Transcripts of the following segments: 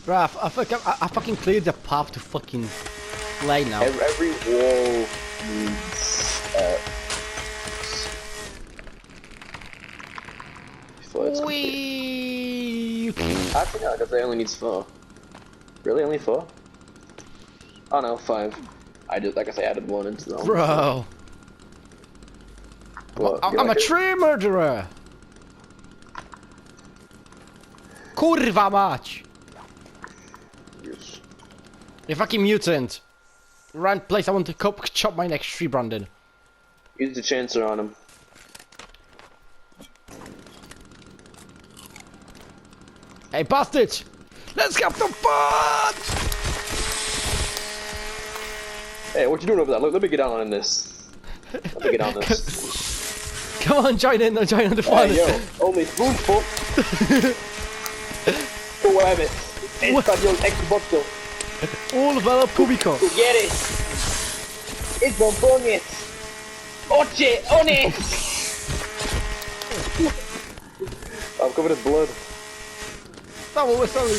Bruh, I fucking cleared the path to fucking lay now. Every wall needs Wee. Actually no, because it only needs 4. Really, only 4? Oh no, 5. I guess I added 1 into the whole. Bro. What, I'm a tree murderer. Kurwa mać. Yes. You fucking mutant. Right place I want to chop my next tree, Brandon. Use the chainsaw on him. Hey bastards! Let's get the fun! Hey, what you doing over there? Look, let me get down on this. Let me get on this. Come on, join in the fun. Hey, yo, only spoonful. Muéveme. Español Xbox. All velo público. ¿Tú quieres? Es bombones. Oche, one. I'm covered in blood. That what we're sorry,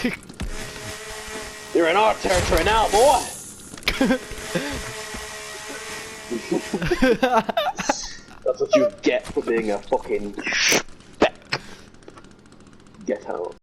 yeah. You're in our territory now, boy. That's what you get for being a fucking speck. Get out.